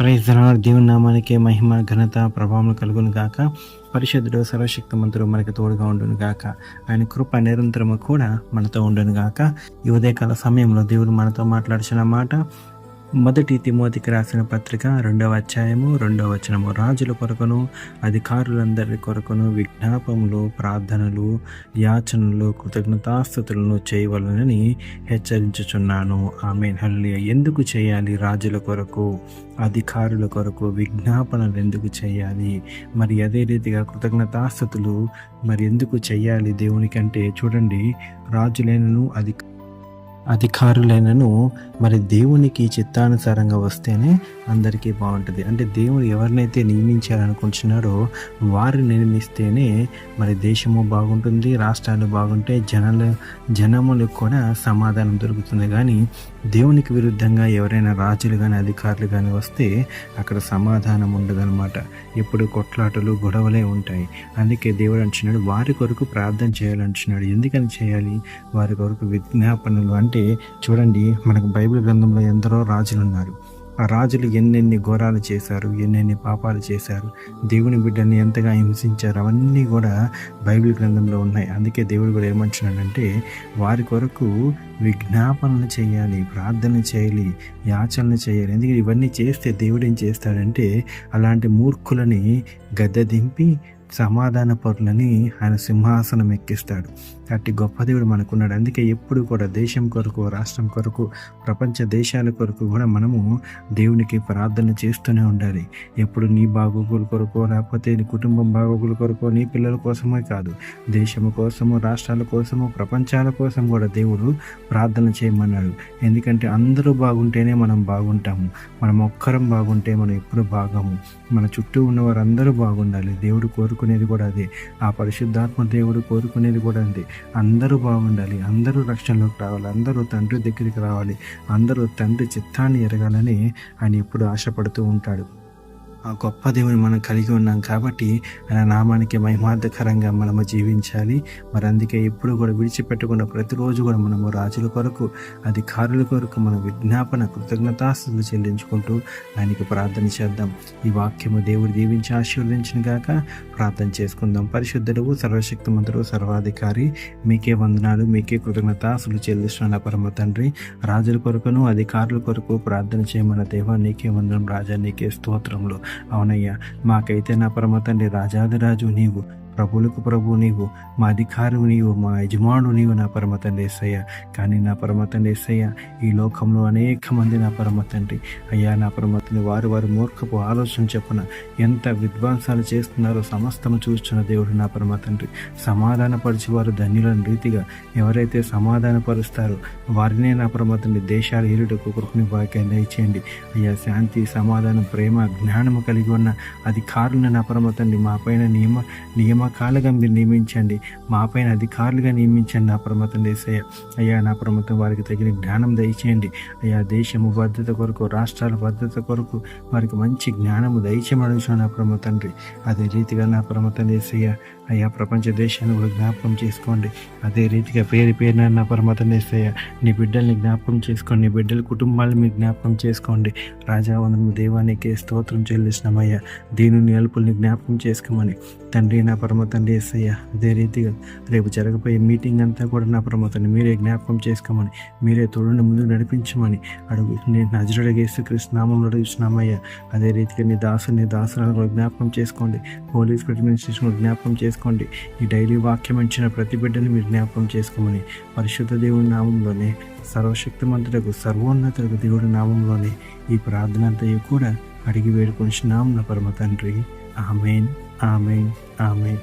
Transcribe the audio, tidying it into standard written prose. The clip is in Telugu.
Praise the lord. దేవుని నామానికి మహిమ, ఘనత, ప్రభావం కలుగును గాక. పరిశుద్ధుడు, సర్వశక్తిమంతుడు మనకి తోడుగా ఉండును గాక. ఆయన కృప నిరంతరము కూడా మనతో ఉండును గాక. ఈ ఉదయకాల సమయంలో దేవుడు మనతో మాట్లాడిన మాట, మొదటి తిమోతికి రాసిన పత్రిక 2వ అధ్యాయము 2వ వచనము. రాజుల కొరకును అధికారులందరి కొరకును విజ్ఞాపములు, ప్రార్థనలు, యాచనలు, కృతజ్ఞతాస్తుతులను చేయవలనని హెచ్చరించుచున్నాను. ఆమేన్. హల్లెలూయా. ఎందుకు చేయాలి? రాజుల కొరకు, అధికారుల కొరకు విజ్ఞాపనలు ఎందుకు చేయాలి? మరి అదే రీతిగా కృతజ్ఞతాస్తుతులు మరి ఎందుకు చేయాలి దేవునికంటే? చూడండి, రాజులైనను అధికారులైనను మరి దేవునికి చిత్తానుసారంగా వస్తేనే అందరికీ బాగుంటుంది. అంటే దేవుడు ఎవరినైతే నియమించాలనుకుంటున్నాడో వారిని నియమిస్తేనే మరి దేశము బాగుంటుంది, రాష్ట్రాలు బాగుంటాయి, జనములకు కూడా సమాధానం దొరుకుతుంది. కానీ దేవునికి విరుద్ధంగా ఎవరైనా రాజులు కానీ అధికారులు కానీ వస్తే అక్కడ సమాధానం ఉండదన్నమాట. ఎప్పుడు కొట్లాటలు, గొడవలే ఉంటాయి. అందుకే దేవుడు అంటున్నాడు, వారి కొరకు ప్రార్థన చేయాలంటున్నాడు. ఎందుకని చేయాలి? వారి కొరకు విజ్ఞాపనలు. అంటే చూడండి, మనకు బైబిల్ గ్రంథంలో ఎందరో రాజులు ఉన్నారు. ఆ రాజులు ఎన్నెన్ని ఘోరాలు చేశారు, ఎన్నెన్ని పాపాలు చేశారు, దేవుని బిడ్డల్ని ఎంతగా హింసించారు, అవన్నీ కూడా బైబిల్ గ్రంథంలో ఉన్నాయి. అందుకే దేవుడు కూడా ఏమంటున్నాడంటే వారి కొరకు విజ్ఞాపనలు చేయాలి, ప్రార్థన చేయాలి, యాచనలు చేయాలి. ఎందుకంటే ఇవన్నీ చేస్తే దేవుడు ఏం చేస్తాడంటే అలాంటి మూర్ఖులని గద్దె దింపి సమాధాన పరులని ఆయన సింహాసనం ఎక్కిస్తాడు. అట్టి గొప్ప దేవుడు మనకున్నాడు. అందుకే ఎప్పుడు కూడా దేశం కొరకు, రాష్ట్రం కొరకు, ప్రపంచ దేశాల కొరకు కూడా మనము దేవునికి ప్రార్థన చేస్తూనే ఉండాలి. ఎప్పుడు నీ బాగోగుల కొరకు, లేకపోతే నీ కుటుంబం బాగోగుల కొరకు, నీ పిల్లల కోసమే కాదు, దేశము కోసము, రాష్ట్రాల కోసము, ప్రపంచాల కోసం కూడా దేవుడు ప్రార్థన చేయమన్నాడు. ఎందుకంటే అందరూ బాగుంటేనే మనం బాగుంటాము. మనం ఒక్కరం బాగుంటే మనం ఎప్పుడు బాగము. మన చుట్టూ ఉన్న వారందరూ బాగుండాలి. దేవుడు కోరుకునేది కూడా అదే. ఆ పరిశుద్ధాత్మ దేవుడు కోరుకునేది కూడా అదే. అందరూ బాగుండాలి, అందరూ రక్షణలోకి రావాలి, అందరూ తండ్రి దగ్గరికి రావాలి, అందరూ తండ్రి చిత్తాన్ని ఎరగాలని ఆయన ఎప్పుడు ఆశపడుతూ ఉంటాడు. ఆ గొప్ప దేవుని మనం కలిగి ఉన్నాం కాబట్టి ఆయన నామానికి మహిమార్థకరంగా మనము జీవించాలి. మరి అందుకే ఎప్పుడు కూడా విడిచిపెట్టకుండా ప్రతిరోజు కూడా మనము రాజుల కొరకు, అధికారుల కొరకు మన విజ్ఞాపన, కృతజ్ఞతాస్తుతులు చెల్లించుకుంటూ ఆయనకి ప్రార్థన చేద్దాం. ఈ వాక్యము దేవుడు దీవించి ఆశీర్వదించిన గాక. ప్రార్థన చేసుకుందాం. పరిశుద్ధుడు, సర్వశక్తిమంతుడు, సర్వాధికారి, మీకే వందనాలు, మీకే కృతజ్ఞతాస్తుతులు చెల్లిస్తున్న పరమ తండ్రి. రాజుల కొరకును అధికారుల కొరకు ప్రార్థన చేయమన్న దేవా, నీకే వందనం రాజా, నీకే స్తోత్రములు. అవునయ్యా, మాకైతే నా పరమ తండ్రి రాజాదిరాజు నీవు, ప్రభువులకు ప్రభు నీవు, మా అధికారువు నీవు, మా యజమానుడు నీవు నా పరమ తండ్రి యేసయ్య. కానీ నా పరమ తండ్రి యేసయ్య, ఈ లోకంలో అనేక మంది నా పరమ తండ్రి అయ్యా, నా పరమ తండ్రి వారి మూర్ఖపు ఆలోచన చెప్పున ఎంత విధ్వంసాలు చేస్తున్నారో సమస్తము చూస్తున్న దేవుడు నా పరమ తండ్రి. సమాధానపరిచి వారు ధన్యులను రీతిగా ఎవరైతే సమాధానపరుస్తారో వారినే నా పరమ తండ్రి దేశాలు ఏలుటకు కృపని భాగ్యాన్ని దయచేయండి అయ్యా. శాంతి, సమాధానం, ప్రేమ, జ్ఞానము కలిగి ఉన్న అధికారులను నా పరమ తండ్రి మా పైన నియామకాలుగా మీరు నియమించండి, మా పైన అధికారులుగా నియమించండి నా పరమ తండ్రి యేసయ్య. అయ్యా, నా పరమ తండ్రి వారికి తగిన జ్ఞానం దయచేయండి అయ్యా. దేశము భద్రత కొరకు, రాష్ట్రాల భద్రత కొరకు వారికి మంచి జ్ఞానము దయచేయమని నా పరమ తండ్రి. అదే రీతిగా నా పరమ తండ్రి యేసయ్య అయ్యా, ప్రపంచ దేశాన్ని కూడా జ్ఞాపకం చేసుకోండి. అదే రీతిగా పేరున నా పరమ తండ్రి యేసయ్య నీ బిడ్డల్ని జ్ఞాపకం చేసుకోండి, నీ బిడ్డల కుటుంబాలను మీరు జ్ఞాపకం చేసుకోండి. రాజావందనము దేవానికి స్తోత్రం చెల్లిస్తున్నామయ్యా. దీనిని అల్పుల్ని జ్ఞాపకం చేసుకోమని తండ్రి నా పరమ తండ్రి యేసయ్య. అదే రీతిగా రేపు జరగబోయే మీటింగ్ అంతా కూడా నా పరమ తండ్రి మీరే జ్ఞాపకం చేసుకోమని, మీరే తోడుని ముందుకు నడిపించమని అడుగు నేను నజరుడైన యేసుక్రీస్తు నామములో అడుగుతున్నామయ్యా. అదే రీతిగా నీ దాసులను కూడా జ్ఞాపకం చేసుకోండి, హోలీ స్పిరిట్ మినిస్ట్రీస్ కూడా జ్ఞాపకం చేసుకోండి. ఈ డైలీ వాక్యం ఇచ్చిన ప్రతి బిడ్డని మీరు జ్ఞాపకం చేసుకోమని పరిశుద్ధ దేవుడి నామంలోనే, సర్వశక్తిమంతులకు, సర్వోన్నతులకు దేవుడి నామంలోనే ఈ ప్రార్థన అంతా కూడా అడిగి వేడుకొనిచున్నాం నా పరమ తండ్రి. ఆమేన్, ఆమేన్, ఆమేన్.